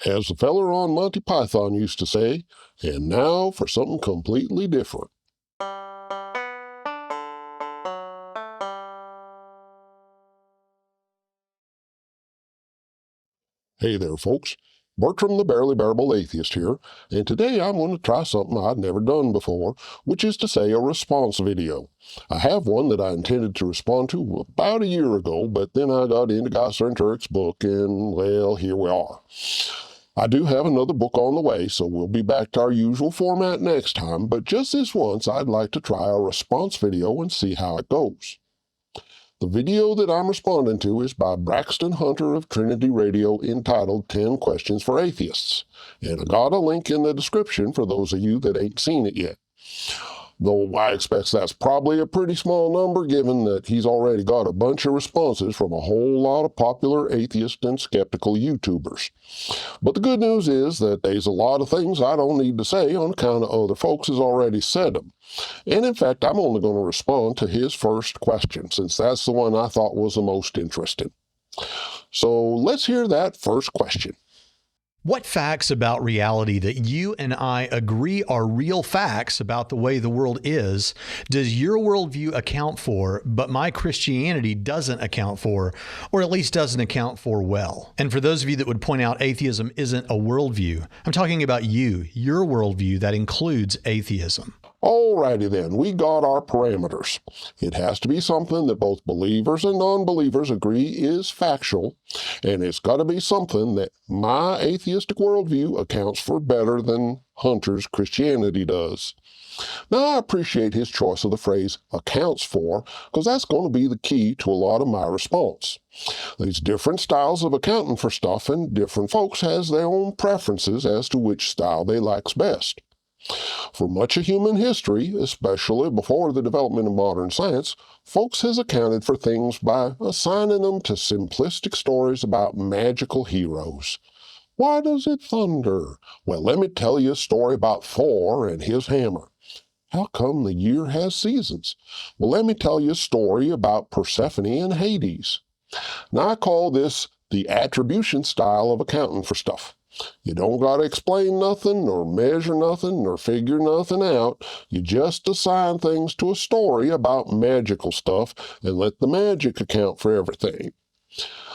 As the feller on Monty Python used to say, and now for something completely different. Hey there, folks. Bertram the Barely Bearable Atheist here, and today I'm going to try something I've never done before, which is to say a response video. I have one that I intended to respond to about a year ago, but then I got into Gosser and Turk's book, and, well, here we are. I do have another book on the way, so we'll be back to our usual format next time, but just this once I'd like to try a response video and see how it goes. The video that I'm responding to is by Braxton Hunter of Trinity Radio, entitled 10 Questions for Atheists, and I got a link in the description for those of you that ain't seen it yet. Though I expect that's probably a pretty small number, given that he's already got a bunch of responses from a whole lot of popular atheist and skeptical YouTubers. But the good news is that there's a lot of things I don't need to say on account of other folks has already said them. And in fact, I'm only going to respond to his first question, since that's the one I thought was the most interesting. So let's hear that first question. What facts about reality that you and I agree are real facts about the way the world is does your worldview account for, but my Christianity doesn't account for, or at least doesn't account for well? And for those of you that would point out atheism isn't a worldview, I'm talking about your worldview that includes atheism. Alrighty then, we got our parameters. It has to be something that both believers and non-believers agree is factual, and it's got to be something that my atheistic worldview accounts for better than Hunter's Christianity does. Now, I appreciate his choice of the phrase accounts for, because that's going to be the key to a lot of my response. There's different styles of accounting for stuff, and different folks has their own preferences as to which style they likes best. For much of human history, especially before the development of modern science, folks has accounted for things by assigning them to simplistic stories about magical heroes. Why does it thunder? Well, let me tell you a story about Thor and his hammer. How come the year has seasons? Well, let me tell you a story about Persephone and Hades. Now, I call this the attribution style of accounting for stuff. You don't got to explain nothing, nor measure nothing, nor figure nothing out. You just assign things to a story about magical stuff and let the magic account for everything.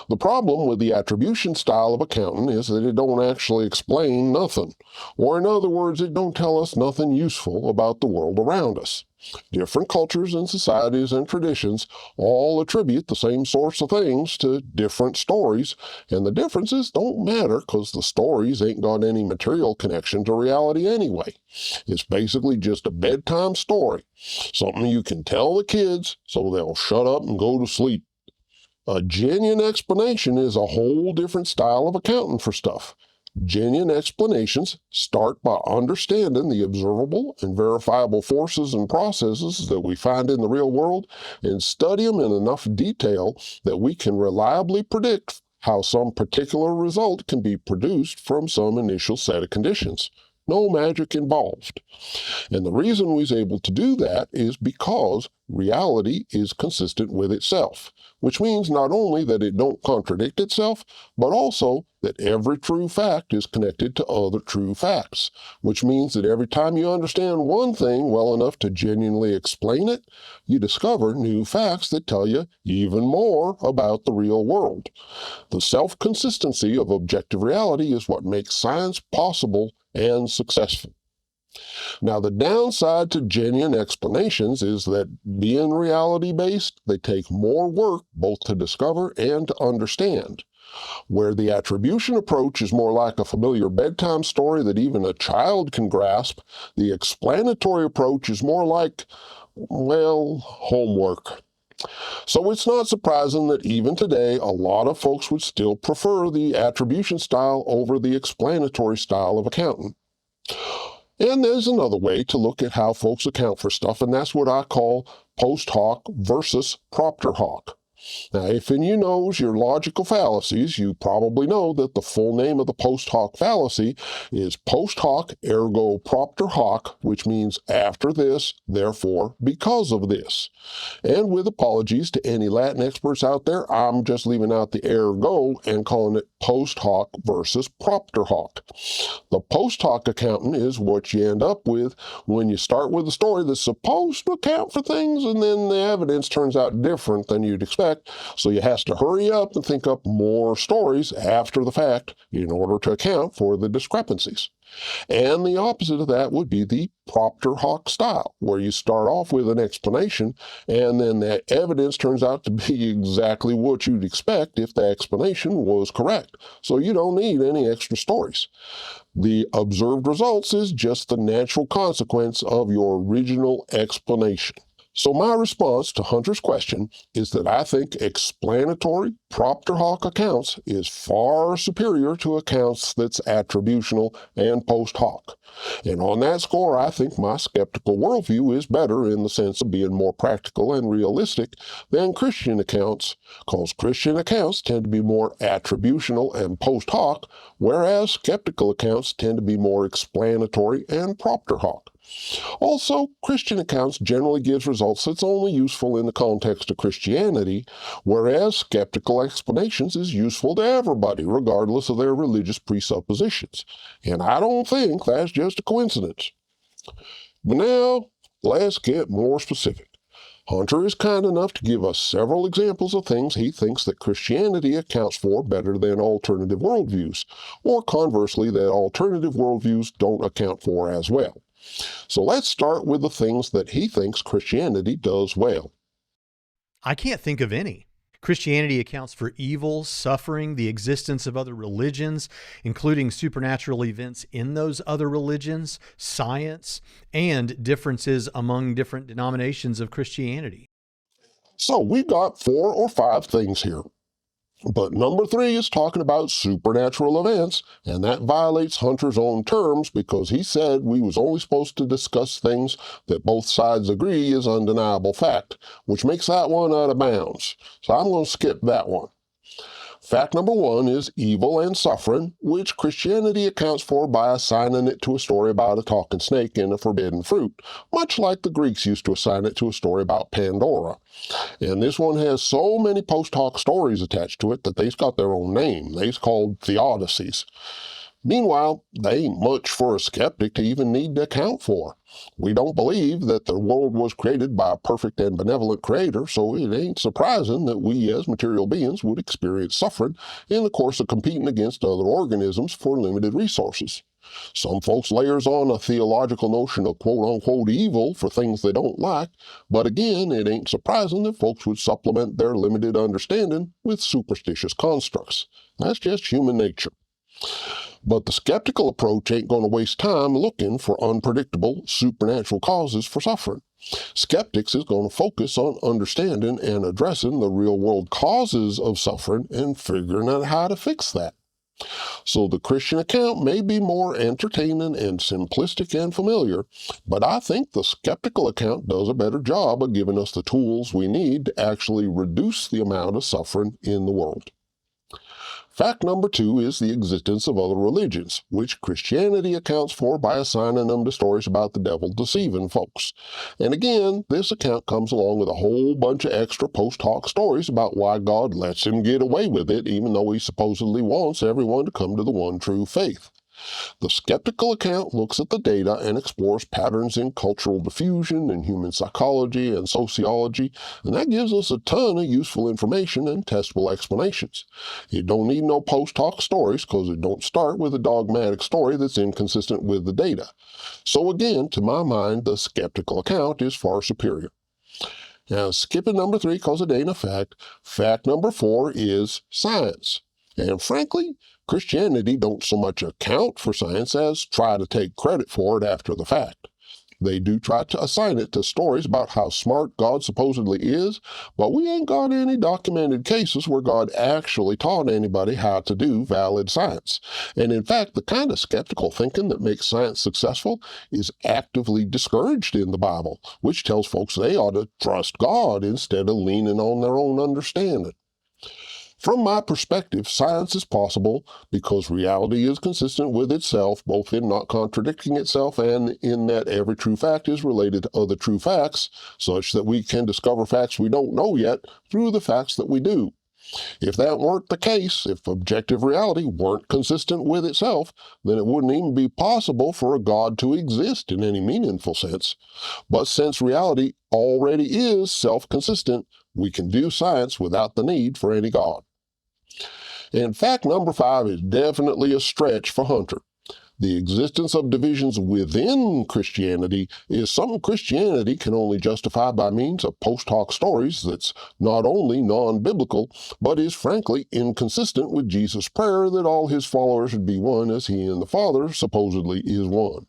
The problem with the attribution style of accounting is that it don't actually explain nothing, or in other words, it don't tell us nothing useful about the world around us. Different cultures and societies and traditions all attribute the same sorts of things to different stories, and the differences don't matter because the stories ain't got any material connection to reality anyway. It's basically just a bedtime story, something you can tell the kids so they'll shut up and go to sleep. A genuine explanation is a whole different style of accounting for stuff. Genuine explanations start by understanding the observable and verifiable forces and processes that we find in the real world and study them in enough detail that we can reliably predict how some particular result can be produced from some initial set of conditions. No magic involved. And the reason we's able to do that is because reality is consistent with itself, which means not only that it don't contradict itself, but also that every true fact is connected to other true facts, which means that every time you understand one thing well enough to genuinely explain it, you discover new facts that tell you even more about the real world. The self-consistency of objective reality is what makes science possible and successful. Now, the downside to genuine explanations is that being reality-based, they take more work both to discover and to understand. Where the attribution approach is more like a familiar bedtime story that even a child can grasp, the explanatory approach is more like, well, homework. So it's not surprising that even today, a lot of folks would still prefer the attribution style over the explanatory style of accounting. And there's another way to look at how folks account for stuff, and that's what I call post hoc versus propter hoc. Now, if you knows your logical fallacies, you probably know that the full name of the post hoc fallacy is post hoc ergo propter hoc, which means after this, therefore because of this. And with apologies to any Latin experts out there, I'm just leaving out the ergo and calling it post hoc versus propter hoc. The post hoc accountant is what you end up with when you start with a story that's supposed to account for things and then the evidence turns out different than you'd expect. So you have to hurry up and think up more stories after the fact in order to account for the discrepancies. And the opposite of that would be the propter hoc style, where you start off with an explanation and then that evidence turns out to be exactly what you'd expect if the explanation was correct. So you don't need any extra stories. The observed results is just the natural consequence of your original explanation. So my response to Hunter's question is that I think explanatory propter hoc accounts is far superior to accounts that's attributional and post hoc. And on that score, I think my skeptical worldview is better in the sense of being more practical and realistic than Christian accounts, because Christian accounts tend to be more attributional and post hoc, whereas skeptical accounts tend to be more explanatory and propter hoc. Also, Christian accounts generally gives results that's only useful in the context of Christianity, whereas skeptical explanations is useful to everybody, regardless of their religious presuppositions. And I don't think that's just a coincidence. But now, let's get more specific. Hunter is kind enough to give us several examples of things he thinks that Christianity accounts for better than alternative worldviews, or conversely, that alternative worldviews don't account for as well. So let's start with the things that he thinks Christianity does well. I can't think of any. Christianity accounts for evil, suffering, the existence of other religions, including supernatural events in those other religions, science, and differences among different denominations of Christianity. So we've got 4 or 5 things here. But number 3 is talking about supernatural events, and that violates Hunter's own terms because he said we was only supposed to discuss things that both sides agree is undeniable fact, which makes that one out of bounds. So I'm going to skip that one. Fact number 1 is evil and suffering, which Christianity accounts for by assigning it to a story about a talking snake and a forbidden fruit, much like the Greeks used to assign it to a story about Pandora. And this one has so many post hoc stories attached to it that they've got their own name. They's called theodicies. Meanwhile, they ain't much for a skeptic to even need to account for. We don't believe that the world was created by a perfect and benevolent creator, so it ain't surprising that we as material beings would experience suffering in the course of competing against other organisms for limited resources. Some folks layers on a theological notion of quote-unquote evil for things they don't like, but again, it ain't surprising that folks would supplement their limited understanding with superstitious constructs. That's just human nature. But the skeptical approach ain't going to waste time looking for unpredictable supernatural causes for suffering. Skeptics is going to focus on understanding and addressing the real-world causes of suffering and figuring out how to fix that. So the Christian account may be more entertaining and simplistic and familiar, but I think the skeptical account does a better job of giving us the tools we need to actually reduce the amount of suffering in the world. Fact number 2 is the existence of other religions, which Christianity accounts for by assigning them to stories about the devil deceiving folks. And again, this account comes along with a whole bunch of extra post hoc stories about why God lets him get away with it, even though he supposedly wants everyone to come to the one true faith. The skeptical account looks at the data and explores patterns in cultural diffusion and human psychology and sociology, and that gives us a ton of useful information and testable explanations. It don't need no post hoc stories because it don't start with a dogmatic story that's inconsistent with the data. So again, to my mind, the skeptical account is far superior. Now, skipping number 3 because it ain't a fact, fact number 4 is science. And frankly, Christianity don't so much account for science as try to take credit for it after the fact. They do try to assign it to stories about how smart God supposedly is, but we ain't got any documented cases where God actually taught anybody how to do valid science. And in fact, the kind of skeptical thinking that makes science successful is actively discouraged in the Bible, which tells folks they ought to trust God instead of leaning on their own understanding. From my perspective, science is possible because reality is consistent with itself, both in not contradicting itself and in that every true fact is related to other true facts, such that we can discover facts we don't know yet through the facts that we do. If that weren't the case, if objective reality weren't consistent with itself, then it wouldn't even be possible for a God to exist in any meaningful sense. But since reality already is self-consistent, we can do science without the need for any God. And fact number 5 is definitely a stretch for Hunter. The existence of divisions within Christianity is something Christianity can only justify by means of post hoc stories that's not only non-biblical, but is frankly inconsistent with Jesus' prayer that all his followers should be one as he and the Father supposedly is one.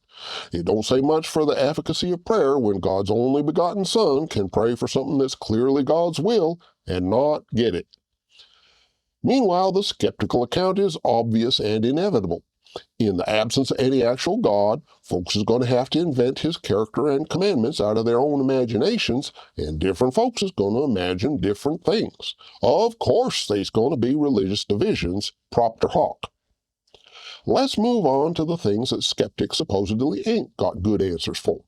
It don't say much for the efficacy of prayer when God's only begotten Son can pray for something that's clearly God's will and not get it. Meanwhile, the skeptical account is obvious and inevitable. In the absence of any actual God, folks is going to have to invent his character and commandments out of their own imaginations, and different folks is going to imagine different things. Of course, there's going to be religious divisions, propter hoc. Let's move on to the things that skeptics supposedly ain't got good answers for.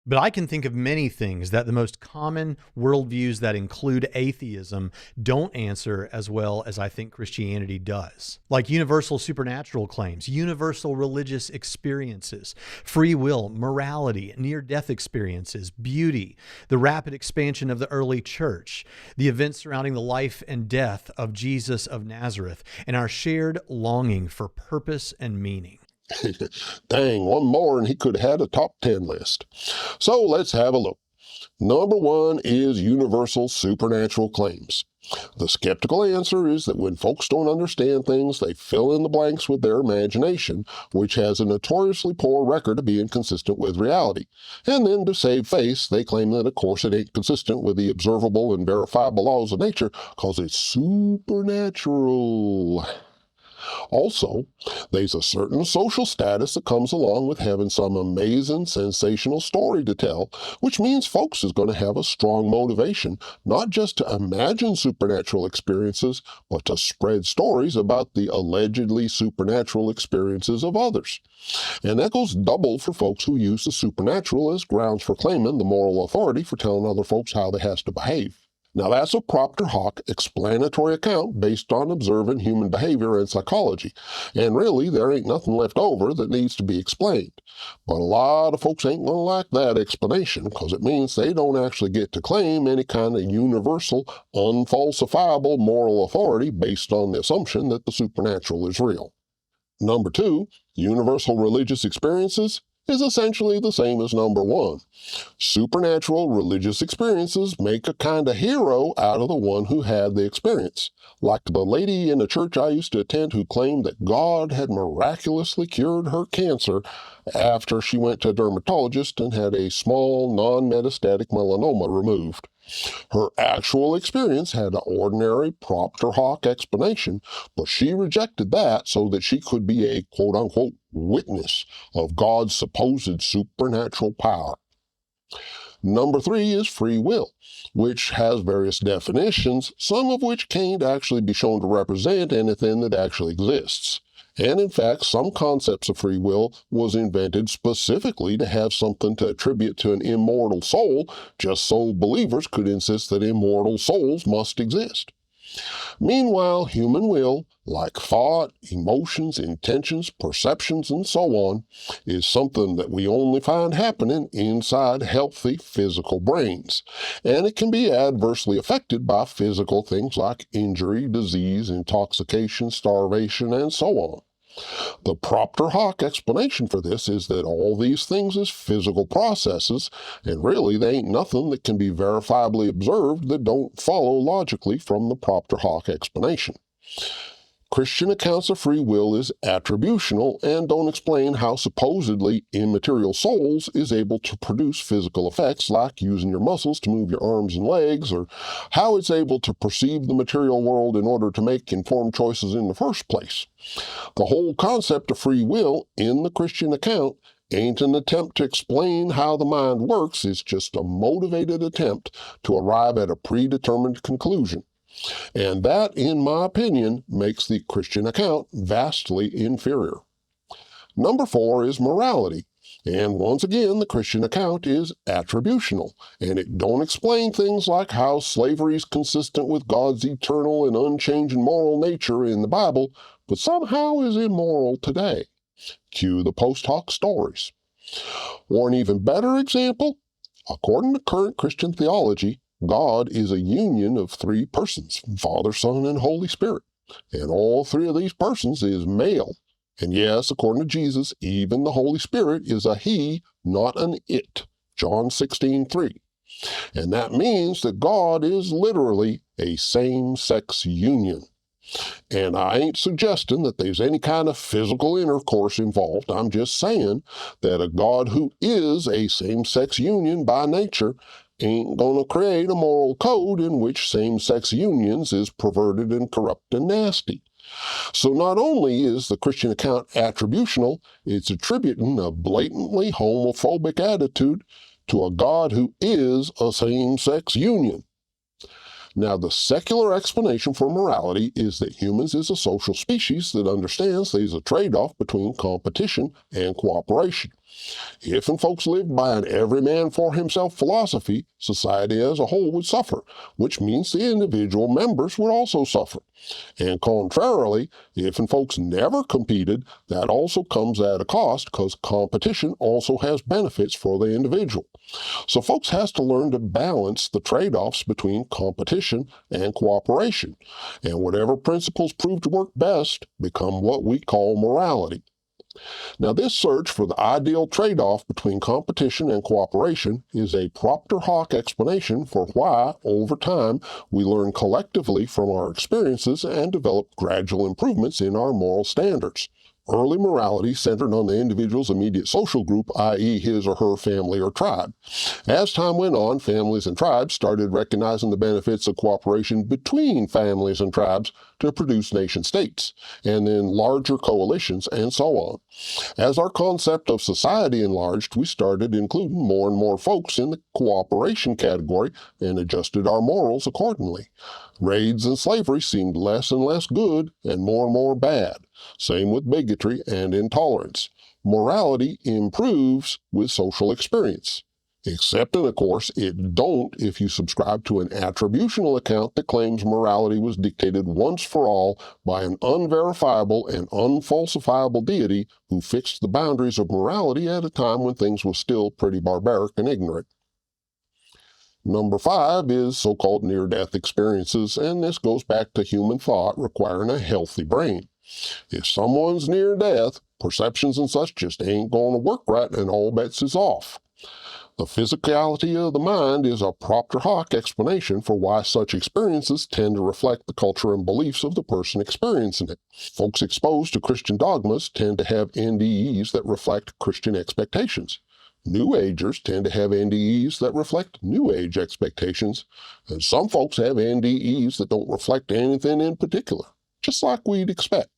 But I can think of many things that the most common worldviews that include atheism don't answer as well as I think Christianity does. Like universal supernatural claims, universal religious experiences, free will, morality, near-death experiences, beauty, the rapid expansion of the early church, the events surrounding the life and death of Jesus of Nazareth, and our shared longing for purpose and meaning. Dang, one more and he could have had a top 10 list. So let's have a look. Number 1 is universal supernatural claims. The skeptical answer is that when folks don't understand things, they fill in the blanks with their imagination, which has a notoriously poor record of being consistent with reality. And then to save face, they claim that of course it ain't consistent with the observable and verifiable laws of nature because it's supernatural. Also, there's a certain social status that comes along with having some amazing, sensational story to tell, which means folks is going to have a strong motivation, not just to imagine supernatural experiences, but to spread stories about the allegedly supernatural experiences of others. And that goes double for folks who use the supernatural as grounds for claiming the moral authority for telling other folks how they has to behave. Now that's a propter hoc explanatory account based on observing human behavior and psychology. And really, there ain't nothing left over that needs to be explained. But a lot of folks ain't gonna like that explanation because it means they don't actually get to claim any kind of universal, unfalsifiable moral authority based on the assumption that the supernatural is real. Number 2, universal religious experiences is essentially the same as number 1. Supernatural religious experiences make a kind of hero out of the one who had the experience. Like the lady in the church I used to attend who claimed that God had miraculously cured her cancer after she went to a dermatologist and had a small non-metastatic melanoma removed. Her actual experience had an ordinary propter hoc explanation, but she rejected that so that she could be a quote-unquote witness of God's supposed supernatural power. Number 3 is free will, which has various definitions, some of which can't actually be shown to represent anything that actually exists. And in fact, some concepts of free will was invented specifically to have something to attribute to an immortal soul, just so believers could insist that immortal souls must exist. Meanwhile, human will, like thought, emotions, intentions, perceptions, and so on, is something that we only find happening inside healthy physical brains, and it can be adversely affected by physical things like injury, disease, intoxication, starvation, and so on. The propter hoc explanation for this is that all these things is physical processes, and really there ain't nothing that can be verifiably observed that don't follow logically from the propter hoc explanation. Christian accounts of free will is attributional and don't explain how supposedly immaterial souls is able to produce physical effects like using your muscles to move your arms and legs, or how it's able to perceive the material world in order to make informed choices in the first place. The whole concept of free will in the Christian account ain't an attempt to explain how the mind works. It's just a motivated attempt to arrive at a predetermined conclusion. And that, in my opinion, makes the Christian account vastly inferior. Number 4 is morality. And once again, the Christian account is attributional, and it don't explain things like how slavery is consistent with God's eternal and unchanging moral nature in the Bible, but somehow is immoral today. Cue the post hoc stories. Or an even better example, according to current Christian theology, God is a union of 3 persons, Father, Son, and Holy Spirit. And all 3 of these persons is male. And yes, according to Jesus, even the Holy Spirit is a he, not an it. John 16:3. And that means that God is literally a same-sex union. And I ain't suggesting that there's any kind of physical intercourse involved. I'm just saying that a God who is a same-sex union by nature ain't going to create a moral code in which same-sex unions is perverted and corrupt and nasty. So not only is the Christian account attributional, it's attributing a blatantly homophobic attitude to a God who is a same-sex union. Now, the secular explanation for morality is that humans is a social species that understands there's a trade-off between competition and cooperation. If folks lived by an every man for himself philosophy, society as a whole would suffer, which means the individual members would also suffer. And contrarily, if folks never competed, that also comes at a cost because competition also has benefits for the individual. So folks has to learn to balance the trade-offs between competition and cooperation. And whatever principles prove to work best become what we call morality. Now, this search for the ideal trade-off between competition and cooperation is a propter hoc explanation for why, over time, we learn collectively from our experiences and develop gradual improvements in our moral standards. Early morality centered on the individual's immediate social group, i.e. his or her family or tribe. As time went on, families and tribes started recognizing the benefits of cooperation between families and tribes to produce nation-states, and then larger coalitions, and so on. As our concept of society enlarged, we started including more and more folks in the cooperation category and adjusted our morals accordingly. Raids and slavery seemed less and less good and more bad. Same with bigotry and intolerance. Morality improves with social experience. Except, and of course, it don't if you subscribe to an attributional account that claims morality was dictated once for all by an unverifiable and unfalsifiable deity who fixed the boundaries of morality at a time when things were still pretty barbaric and ignorant. Number 5 is so-called near-death experiences, and this goes back to human thought requiring a healthy brain. If someone's near death, perceptions and such just ain't going to work right and all bets is off. The physicality of the mind is a propter hoc explanation for why such experiences tend to reflect the culture and beliefs of the person experiencing it. Folks exposed to Christian dogmas tend to have NDEs that reflect Christian expectations. New Agers tend to have NDEs that reflect New Age expectations, and some folks have NDEs that don't reflect anything in particular, just like we'd expect.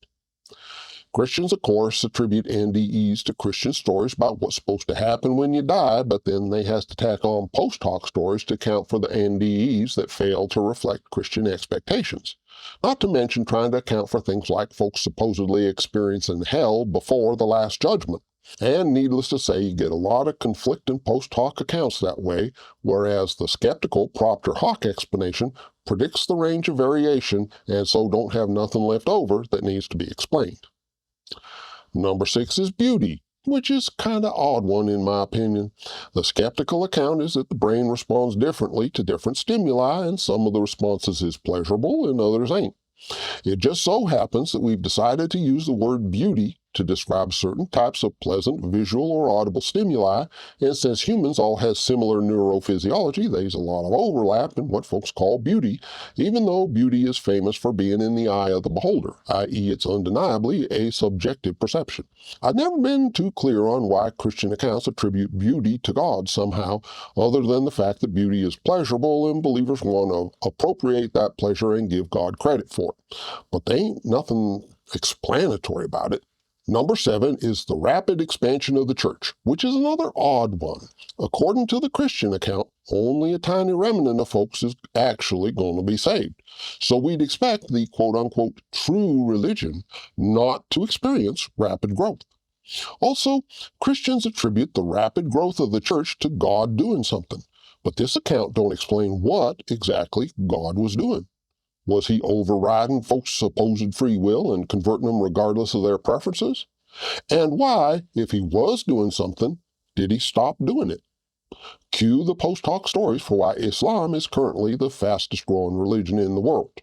Christians, of course, attribute NDEs to Christian stories about what's supposed to happen when you die, but then they has to tack on post hoc stories to account for the NDEs that fail to reflect Christian expectations. Not to mention trying to account for things like folks supposedly experiencing hell before the Last Judgment. And needless to say, you get a lot of conflicting post hoc accounts that way, whereas the skeptical propter hoc explanation predicts the range of variation and so don't have nothing left over that needs to be explained. Number 6 is beauty, which is kind of odd one in my opinion. The skeptical account is that the brain responds differently to different stimuli, and some of the responses is pleasurable and others ain't. It just so happens that we've decided to use the word beauty to describe certain types of pleasant visual or audible stimuli, and since humans all have similar neurophysiology, there's a lot of overlap in what folks call beauty, even though beauty is famous for being in the eye of the beholder, i.e. it's undeniably a subjective perception. I've never been too clear on why Christian accounts attribute beauty to God somehow, other than the fact that beauty is pleasurable and believers want to appropriate that pleasure and give God credit for it. But there ain't nothing explanatory about it. Number 7 is the rapid expansion of the church, which is another odd one. According to the Christian account, only a tiny remnant of folks is actually going to be saved. So we'd expect the quote-unquote true religion not to experience rapid growth. Also, Christians attribute the rapid growth of the church to God doing something, but this account don't explain what exactly God was doing. Was he overriding folks' supposed free will and converting them regardless of their preferences? And why, if he was doing something, did he stop doing it? Cue the post hoc stories for why Islam is currently the fastest growing religion in the world.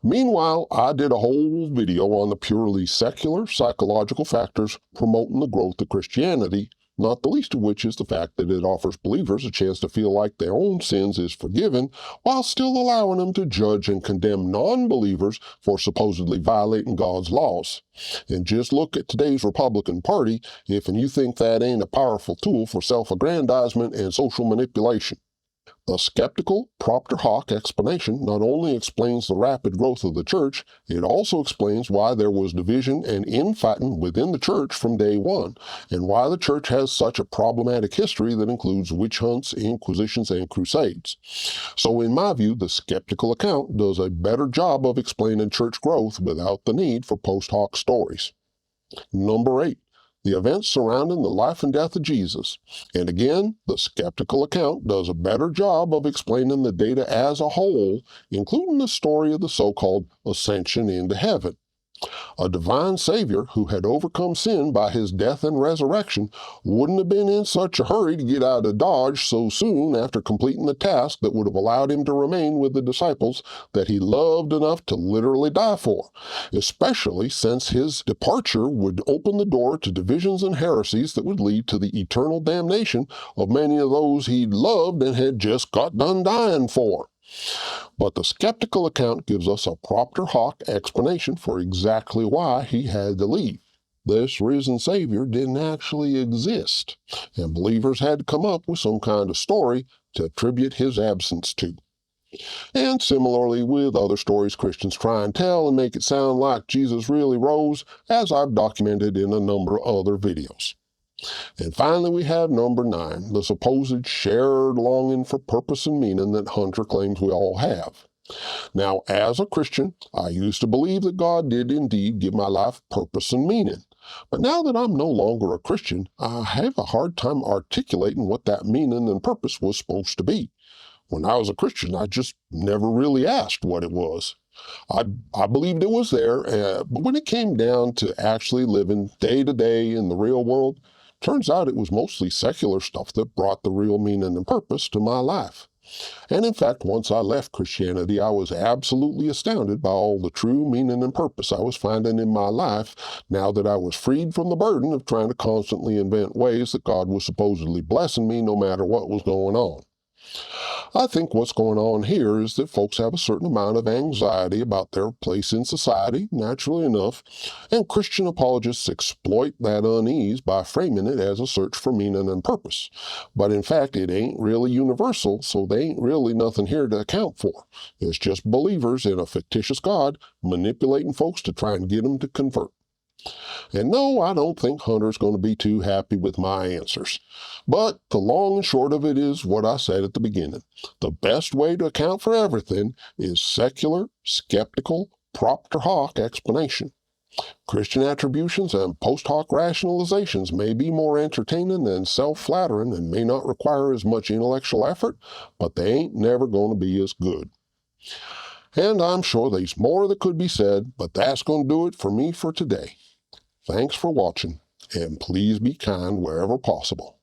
Meanwhile, I did a whole video on the purely secular psychological factors promoting the growth of Christianity, not the least of which is the fact that it offers believers a chance to feel like their own sins is forgiven, while still allowing them to judge and condemn non-believers for supposedly violating God's laws. And just look at today's Republican Party if you think that ain't a powerful tool for self-aggrandizement and social manipulation. The skeptical propter hoc explanation not only explains the rapid growth of the church, it also explains why there was division and infighting within the church from day one, and why the church has such a problematic history that includes witch hunts, inquisitions, and crusades. So in my view, the skeptical account does a better job of explaining church growth without the need for post hoc stories. Number 8. The events surrounding the life and death of Jesus. And again, the skeptical account does a better job of explaining the data as a whole, including the story of the so-called ascension into heaven. A divine Savior who had overcome sin by his death and resurrection wouldn't have been in such a hurry to get out of Dodge so soon after completing the task that would have allowed him to remain with the disciples that he loved enough to literally die for, especially since his departure would open the door to divisions and heresies that would lead to the eternal damnation of many of those he loved and had just got done dying for. But the skeptical account gives us a propter hoc explanation for exactly why he had to leave. This risen Savior didn't actually exist, and believers had to come up with some kind of story to attribute his absence to. And similarly with other stories Christians try and tell and make it sound like Jesus really rose, as I've documented in a number of other videos. And finally, we have number 9, the supposed shared longing for purpose and meaning that Hunter claims we all have. Now, as a Christian, I used to believe that God did indeed give my life purpose and meaning. But now that I'm no longer a Christian, I have a hard time articulating what that meaning and purpose was supposed to be. When I was a Christian, I just never really asked what it was. I believed it was there, but when it came down to actually living day to day in the real world, turns out it was mostly secular stuff that brought the real meaning and purpose to my life. And in fact, once I left Christianity, I was absolutely astounded by all the true meaning and purpose I was finding in my life now that I was freed from the burden of trying to constantly invent ways that God was supposedly blessing me no matter what was going on. I think what's going on here is that folks have a certain amount of anxiety about their place in society, naturally enough, and Christian apologists exploit that unease by framing it as a search for meaning and purpose. But in fact, it ain't really universal, so they ain't really nothing here to account for. It's just believers in a fictitious God manipulating folks to try and get them to convert. And no, I don't think Hunter's going to be too happy with my answers. But the long and short of it is what I said at the beginning. The best way to account for everything is secular, skeptical, propter hoc explanation. Christian attributions and post hoc rationalizations may be more entertaining than self-flattering and may not require as much intellectual effort, but they ain't never going to be as good. And I'm sure there's more that could be said, but that's going to do it for me for today. Thanks for watching, and please be kind wherever possible.